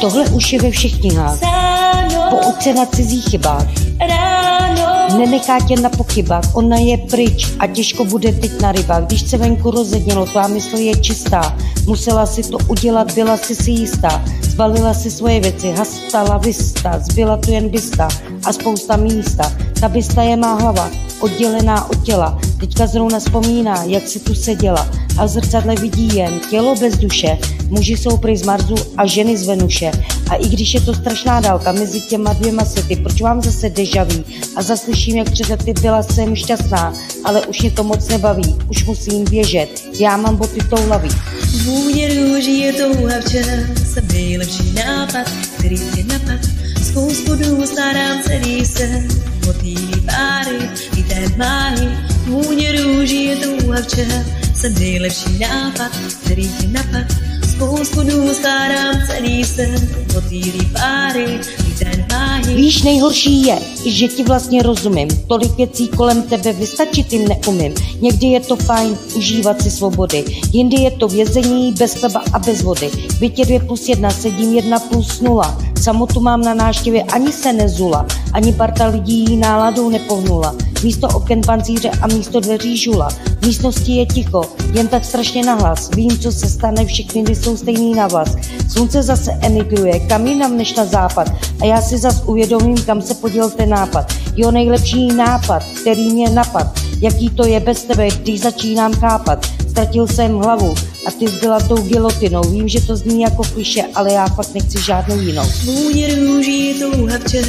Tohle už je ve všech knihách. Pouč se na cizích chybách. Nenechá tě na pochybách, ona je pryč a těžko bude teď na rybách. Když se venku rozednělo, tvá mysl je čistá. Musela si to udělat, byla si jistá. Zbalila si svoje věci, hastala vista, zbyla tu jen bysta a spousta místa. Ta bysta je má hlava, oddělená od těla. Teďka zrovna vzpomíná, jak si tu seděla a v zrcadle vidí jen tělo bez duše. Muži jsou prý z Marsu a ženy z Venuše. A i když je to strašná dálka mezi těma dvěma světy, proč mám zase deja vu a zaslyším, jak před lety byla jsem šťastná, ale už mě to moc nebaví, už musím běžet, já mám boty toulavý. Vůně růží je touha včas, nejlepší nápad, který tě napad. Z spodů starám celý sen, motýlí páry, víté máhy. Vůně růží je touha včas, nejlepší nápad, který tě napad. Z spodů starám celý sen, motýlí páry, víté máhy. Víš, nejhorší je, že ti vlastně rozumím. Tolik věcí kolem tebe vystačit jim neumím. Někdy je to fajn užívat si svobody, jindy je to vězení bez chleba a bez vody. V bytě 2+1, sedím 1+0. Samotu mám na návštěvě, ani se nezula, ani parta lidí náladou nepohnula. Místo oken pancíře a místo dveří žula. V místnosti je ticho, jen tak strašně nahlas. Vím, co se stane, všechny jsou stejný na vlas. Slunce zase emigruje, kam jinam než na západ. A já si zas uvědomím, kam se poděl ten nápad. Jo, nejlepší nápad, který mě napad. Jaký to je bez tebe, když začínám chápat. Ztratil jsem hlavu a ty zbyla tou gilotinou. Vím, že to zní jako kliše, ale já fakt nechci žádnou jinou. Vůně růží je touha včas,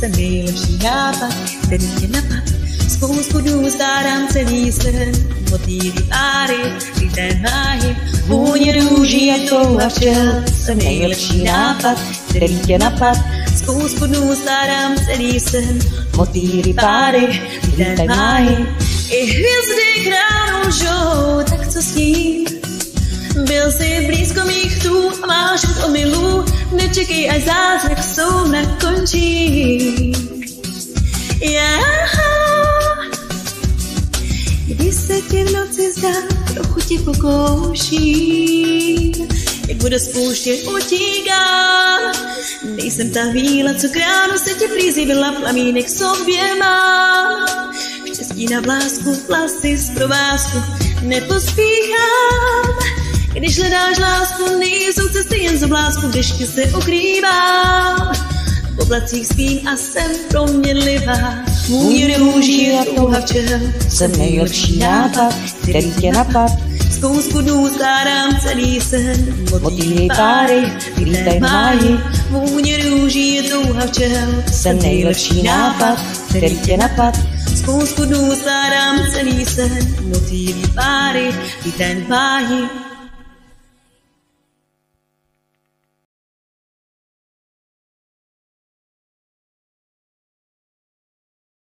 ten nejlepší nápad, který tě napad. Z spodů starám celý sen, motýlí páry, víté máhy. Vůně růží je touha včas, ten nejlepší nápad, který tě napad. Z spodů starám celý sen, motýlí páry, víté máhy. I hvězdy kránou žou, tak co s tím? Byl jsi blízko mých tů a máš od omylů. Nečekej, až zázrak soumrak končí. Když se ti v noci zdá, trochu tě pokouší, jak bude spouštět utíkám. Nejsem ta víla, co k ránu se ti přizývila, plamínek v sobě mám. Štěstí na vlásku, vlasy z provázku, nepospíchám. Když hledáš lásku, nejsou cesty jen z oblásku, v dešti se ukrývám. V oblacích spím a jsem proměnlivá. Vůně růží je touha včas, jsem nejlepší nápad, který tě napad. Z spodů starám celý sen, motýlí páry, víté máhy. Vůně růží je touha včas, jsem nejlepší nápad, který tě napad. Z spodů starám celý sen, motýlí páry, víté máhy.